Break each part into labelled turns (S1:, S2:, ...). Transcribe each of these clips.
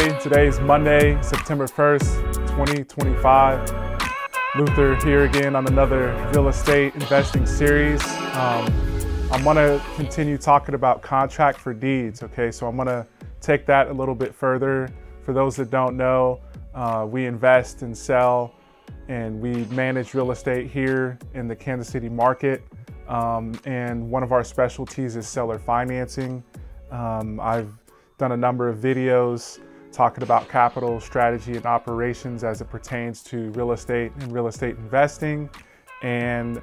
S1: everybody. Today is Monday, September 1st, 2025. Luther here again on another real estate investing series. I'm gonna continue talking about contract for deeds, okay? So I'm gonna take that a little bit further. For those that don't know, we invest and sell and we manage real estate here in the Kansas City market. And one of our specialties is seller financing. I've done a number of videos talking about capital strategy and operations as it pertains to real estate and real estate investing. And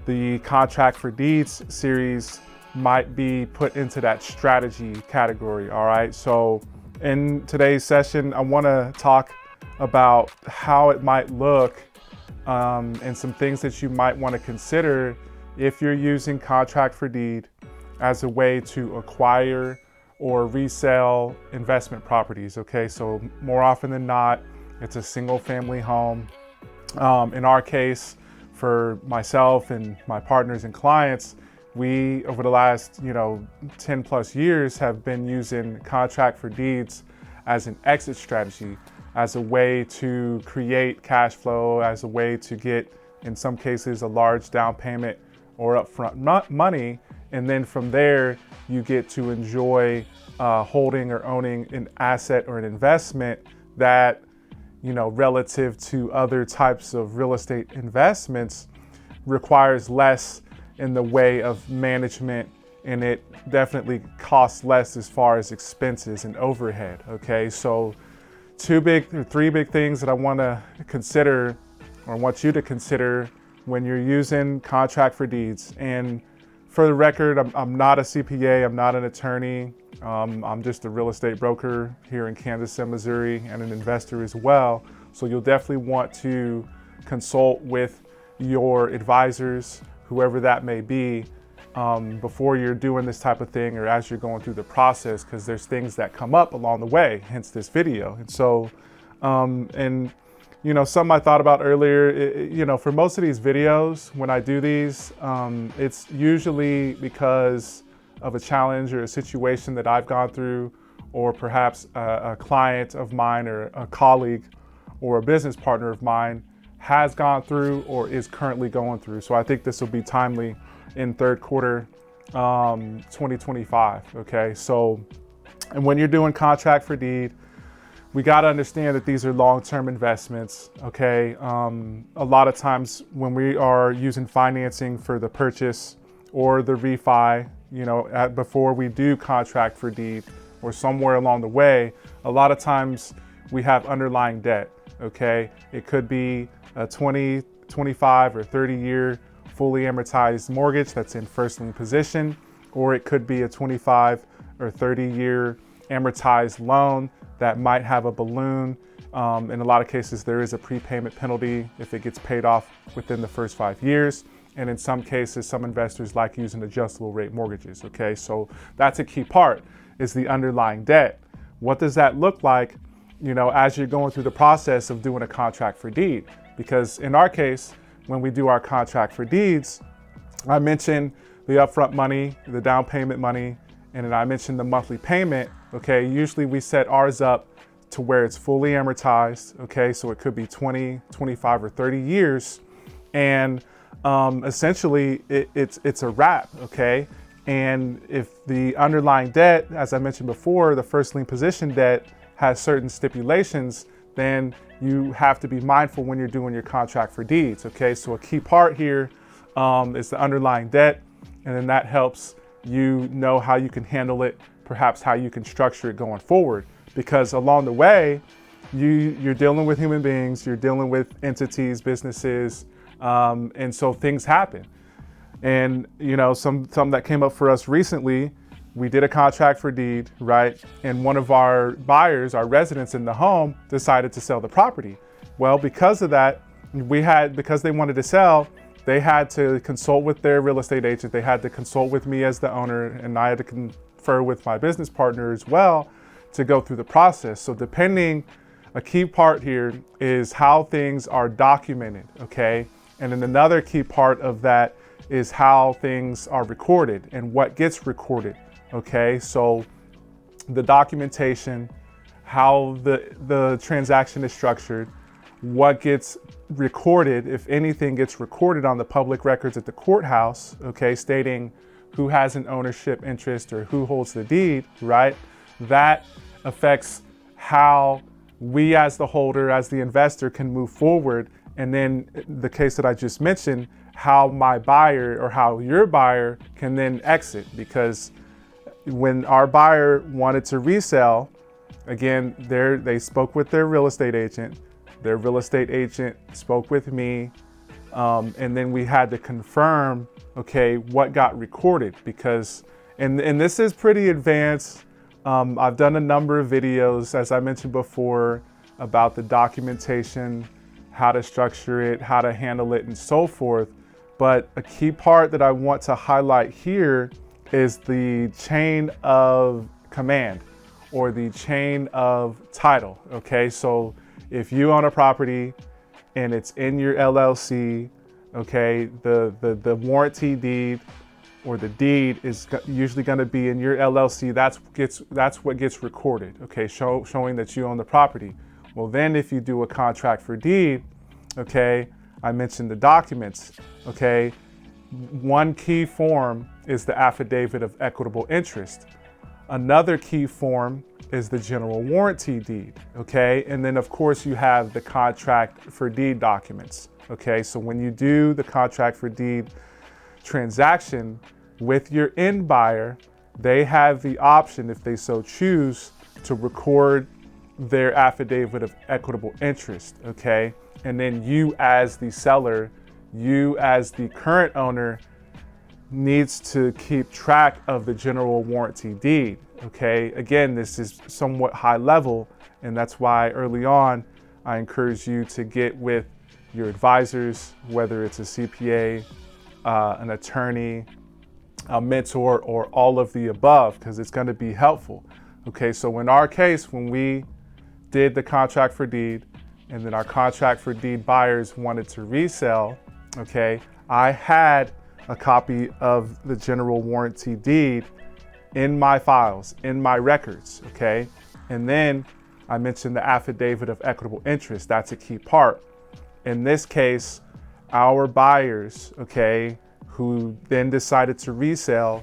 S1: the contract for deeds series might be put into that strategy category, all right? So in today's session, I wanna talk about how it might look and some things that you might wanna consider if you're using contract for deed as a way to acquire or resell investment properties, okay? So more often than not, it's a single family home. In our case, for myself and my partners and clients, we, over the last 10 plus years, have been using contract for deeds as an exit strategy, as a way to create cash flow, as a way to get, in some cases, a large down payment or upfront money. And then from there, you get to enjoy holding or owning an asset or an investment that, relative to other types of real estate investments, requires less in the way of management, and it definitely costs less as far as expenses and overhead, okay? So three big things that I want to consider, or want you to consider when you're using contract for deeds. And for the record, I'm not a CPA, I'm not an attorney. I'm just a real estate broker here in Kansas City, Missouri, and an investor as well. So you'll definitely want to consult with your advisors, whoever that may be, before you're doing this type of thing or as you're going through the process, because there's things that come up along the way, hence this video. And so, something I thought about earlier, for most of these videos, when I do these, it's usually because of a challenge or a situation that I've gone through, or perhaps a client of mine or a colleague or a business partner of mine has gone through or is currently going through. So I think this will be timely in third quarter 2025, okay? So, and when you're doing contract for deed, we got to understand that these are long-term investments, okay? A lot of times when we are using financing for the purchase or the refi, before we do contract for deed or somewhere along the way, a lot of times we have underlying debt, okay? It could be a 20, 25, or 30-year fully amortized mortgage that's in first lien position, or it could be a 25 or 30-year amortized loan that might have a balloon. In a lot of cases, there is a prepayment penalty if it gets paid off within the first 5 years. And in some cases, some investors like using adjustable rate mortgages, okay? So that's a key part, is the underlying debt. What does that look like, as you're going through the process of doing a contract for deed? Because in our case, when we do our contract for deeds, I mentioned the upfront money, the down payment money, and then I mentioned the monthly payment, okay? Usually we set ours up to where it's fully amortized, okay? So it could be 20, 25, or 30 years. And essentially it's a wrap, okay? And if the underlying debt, as I mentioned before, the first lien position debt has certain stipulations, then you have to be mindful when you're doing your contract for deeds, okay? So a key part here is the underlying debt, and then that helps you know how you can handle it, perhaps how you can structure it going forward. Because along the way, you're dealing with human beings, you're dealing with entities, businesses, and so things happen. And something that came up for us recently, we did a contract for deed, right? And one of our buyers, our residents in the home, decided to sell the property. Well, because of that, because they wanted to sell, they had to consult with their real estate agent. They had to consult with me as the owner, and I had to confer with my business partner as well to go through the process. So a key part here is how things are documented, okay? And then another key part of that is how things are recorded and what gets recorded, okay? So the documentation, how the transaction is structured, what gets recorded, if anything gets recorded on the public records at the courthouse, okay, stating who has an ownership interest or who holds the deed, right? That affects how we as the holder, as the investor, can move forward. And then the case that I just mentioned, how my buyer or how your buyer can then exit. Because when our buyer wanted to resell, again, they spoke with their real estate agent. Their real estate agent spoke with me. And then we had to confirm, okay, what got recorded, because, and this is pretty advanced. I've done a number of videos, as I mentioned before, about the documentation, how to structure it, how to handle it, and so forth. But a key part that I want to highlight here is the chain of command, or the chain of title, okay? So if you own a property and it's in your LLC, okay, the warranty deed or the deed is usually going to be in your LLC. That's what gets recorded, okay, showing that you own the property. Well, then if you do a contract for deed, okay, I mentioned the documents, okay, one key form is the affidavit of equitable interest. Another key form is the general warranty deed, okay? And then of course you have the contract for deed documents, okay? So when you do the contract for deed transaction with your end buyer, they have the option, if they so choose, to record their affidavit of equitable interest, okay? And then you as the seller, you as the current owner, needs to keep track of the general warranty deed, okay? Again, this is somewhat high level, and that's why early on I encourage you to get with your advisors, whether it's a CPA, an attorney, a mentor, or all of the above, because it's going to be helpful, okay? So in our case, when we did the contract for deed, and then our contract for deed buyers wanted to resell, okay, I had a copy of the general warranty deed in my files, in my records, okay? And then I mentioned the affidavit of equitable interest. That's a key part. In this case, our buyers, okay, who then decided to resell,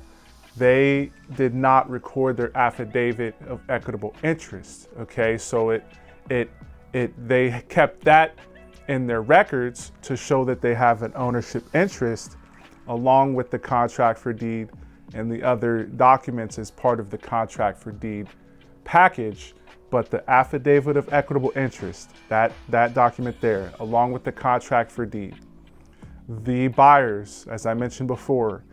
S1: they did not record their affidavit of equitable interest, okay? So they kept that in their records to show that they have an ownership interest, along with the contract for deed and the other documents as part of the contract for deed package. But the affidavit of equitable interest, that document there, along with the contract for deed, the buyers, as I mentioned before,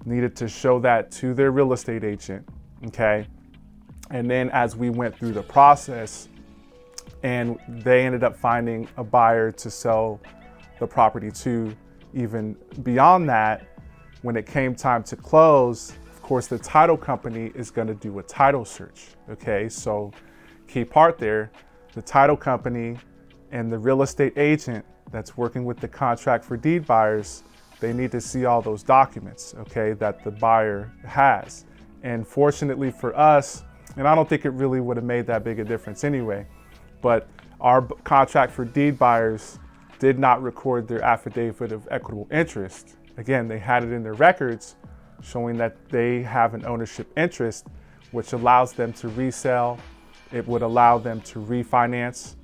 S1: needed to show that to their real estate agent, okay? And then as we went through the process, and they ended up finding a buyer to sell the property to. Even beyond that, when it came time to close, of course, the title company is going to do a title search, okay? So key part there, the title company and the real estate agent that's working with the contract for deed buyers, they need to see all those documents, okay, that the buyer has. And fortunately for us, and I don't think it really would have made that big a difference anyway, but our contract for deed buyers did not record their affidavit of equitable interest. Again, they had it in their records showing that they have an ownership interest, which allows them to resell. It would allow them to refinance.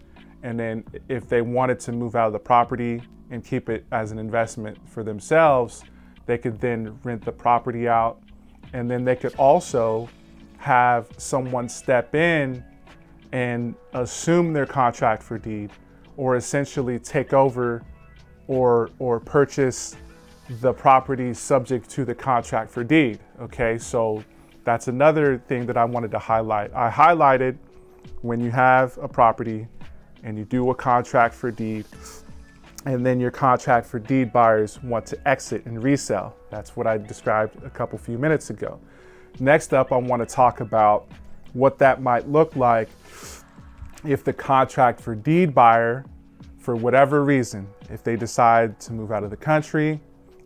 S1: And then if they wanted to move out of the property and keep it as an investment for themselves, they could then rent the property out. And then they could also have someone step in and assume their contract for deed, or essentially take over or purchase the property subject to the contract for deed, okay? So that's another thing that I wanted to highlight. I highlighted when you have a property and you do a contract for deed, and then your contract for deed buyers want to exit and resell. That's what I described a few minutes ago. Next up, I want to talk about what that might look like if the contract for deed buyer, for whatever reason, if they decide to move out of the country,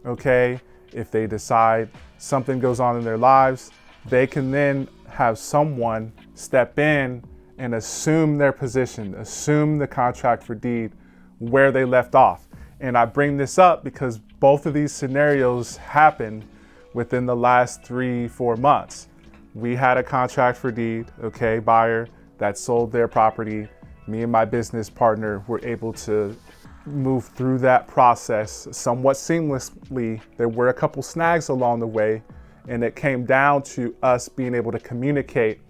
S1: okay, if they decide something goes on in their lives, they can then have someone step in and assume their position, assume the contract for deed where they left off. And I bring this up because both of these scenarios happened within the last 3-4 months. We had a contract for deed, okay, buyer that sold their property. Me and my business partner were able to move through that process somewhat seamlessly. There were a couple snags along the way, and it came down to us being able to communicate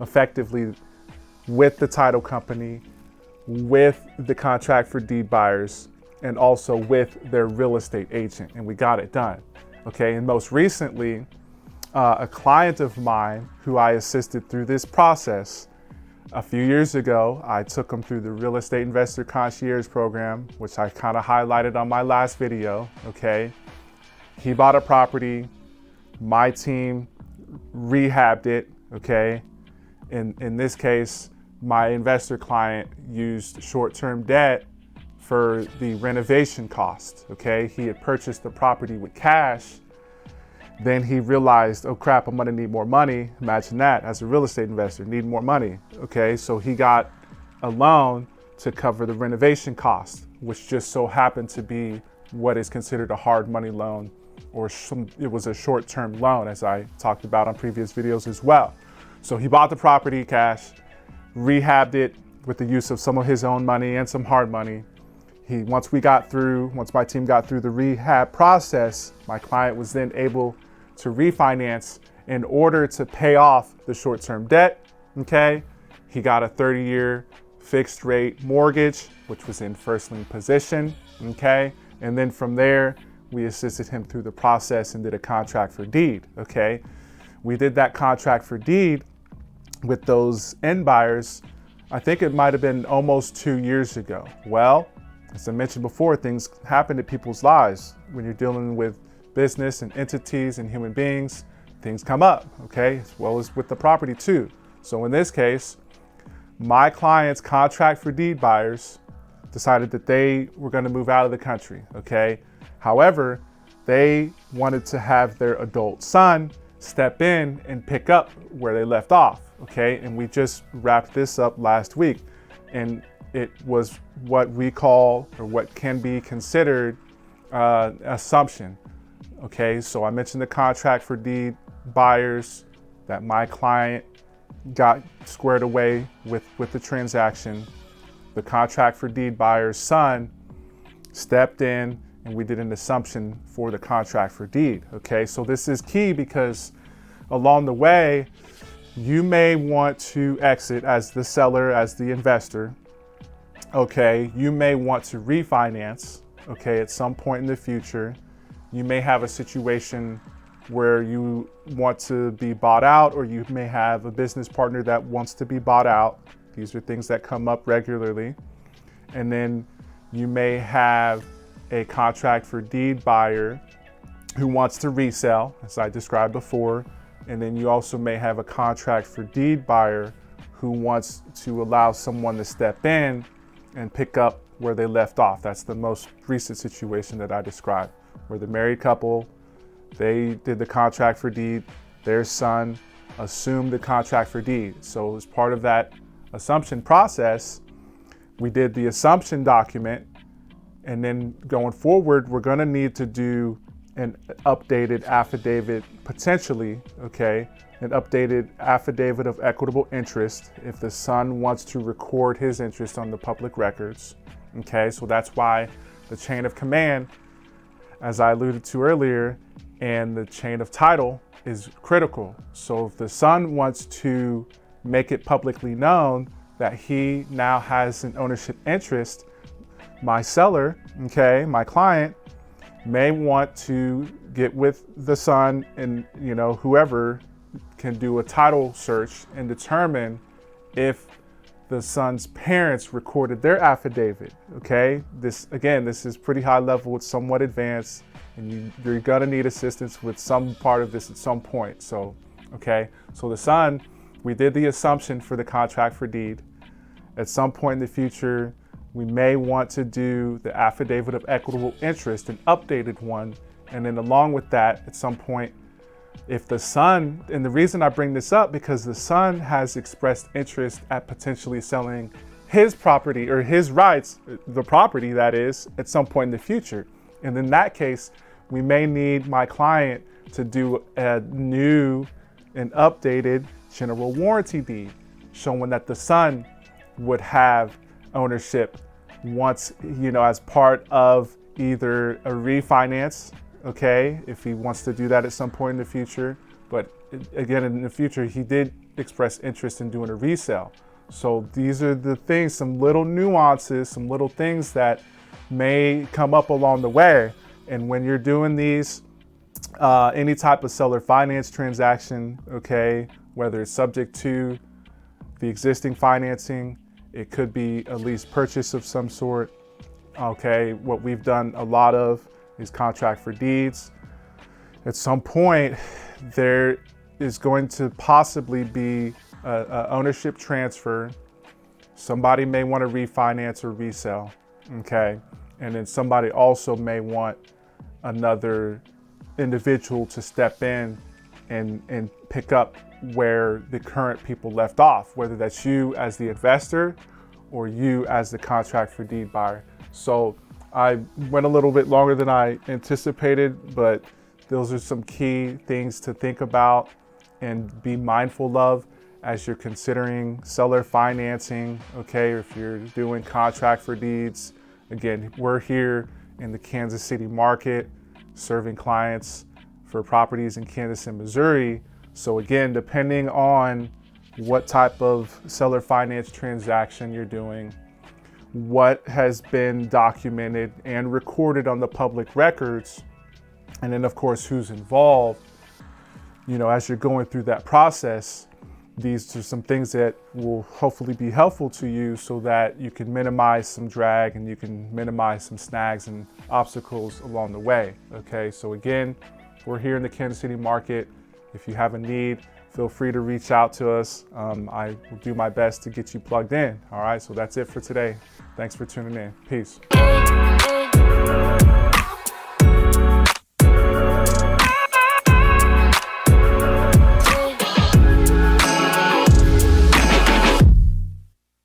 S1: effectively with the title company, with the contract for deed buyers, and also with their real estate agent, and we got it done. Okay, and most recently, a client of mine who I assisted through this process a few years ago, I took him through the Real Estate Investor Concierge program, which I kind of highlighted on my last video, okay? He bought a property, my team rehabbed it, okay? In this case, my investor client used short-term debt for the renovation cost, okay? He had purchased the property with cash. Then he realized, oh crap, I'm gonna need more money. Imagine that, as a real estate investor, need more money, okay? So he got a loan to cover the renovation cost, which just so happened to be what is considered a hard money loan, or it was a short-term loan, as I talked about on previous videos as well. So he bought the property cash, rehabbed it with the use of some of his own money and some hard money. Once my team got through the rehab process, my client was then able to refinance in order to pay off the short-term debt, okay? He got a 30-year fixed rate mortgage, which was in first lien position, okay? And then from there, we assisted him through the process and did a contract for deed, okay? We did that contract for deed with those end buyers, I think it might have been almost 2 years ago. Well, as I mentioned before, things happen in people's lives. When you're dealing with business and entities and human beings, things come up, okay? As well as with the property too. So in this case, my client's contract for deed buyers decided that they were gonna move out of the country, okay? However, they wanted to have their adult son step in and pick up where they left off, okay? And we just wrapped this up last week. And it was what we call, or what can be considered assumption. Okay, so I mentioned the contract for deed buyers that my client got squared away with the transaction. The contract for deed buyer's son stepped in and we did an assumption for the contract for deed. Okay, so this is key because along the way, you may want to exit as the seller, as the investor. Okay, you may want to refinance, okay, at some point in the future. You may have a situation where you want to be bought out, or you may have a business partner that wants to be bought out. These are things that come up regularly. And then you may have a contract for deed buyer who wants to resell, as I described before. And then you also may have a contract for deed buyer who wants to allow someone to step in and pick up where they left off. That's the most recent situation that I described, where the married couple, they did the contract for deed, their son assumed the contract for deed. So as part of that assumption process, we did the assumption document, and then going forward, we're gonna need to do an updated affidavit, potentially, okay, an updated affidavit of equitable interest if the son wants to record his interest on the public records, okay? So that's why the chain of command, as I alluded to earlier, and the chain of title is critical. So if the son wants to make it publicly known that he now has an ownership interest, my seller, okay, my client, may want to get with the son and, you know, whoever can do a title search and determine if the son's parents recorded their affidavit, okay? This is pretty high level, it's somewhat advanced, and you're gonna need assistance with some part of this at some point, so, okay? So the son, we did the assumption for the contract for deed. At some point in the future, we may want to do the affidavit of equitable interest, an updated one, and then along with that, at some point, If the son, and the reason I bring this up, because the son has expressed interest at potentially selling his property or his rights, the property that is, at some point in the future. And in that case, we may need my client to do a new and updated general warranty deed showing that the son would have ownership once, as part of either a refinance, okay, if he wants to do that at some point in the future. But again, in the future, he did express interest in doing a resale. So these are the things, some little nuances, some little things that may come up along the way. And when you're doing these, any type of seller finance transaction, okay, whether it's subject to the existing financing, it could be a lease purchase of some sort, okay. What we've done a lot of is contract for deeds. At some point, there is going to possibly be a ownership transfer. Somebody may want to refinance or resell, okay? And then somebody also may want another individual to step in and pick up where the current people left off, whether that's you as the investor or you as the contract for deed buyer. So I went a little bit longer than I anticipated, but those are some key things to think about and be mindful of as you're considering seller financing, okay? Or if you're doing contract for deeds. Again, we're here in the Kansas City market serving clients for properties in Kansas and Missouri. So again, depending on what type of seller finance transaction you're doing, what has been documented and recorded on the public records, and then of course who's involved, as you're going through that process, these are some things that will hopefully be helpful to you so that you can minimize some drag and you can minimize some snags and obstacles along the way, okay? So again, we're here in the Kansas City market. If you have a need, feel free to reach out to us. I will do my best to get you plugged in, all right? So that's it for today. Thanks for tuning in. Peace.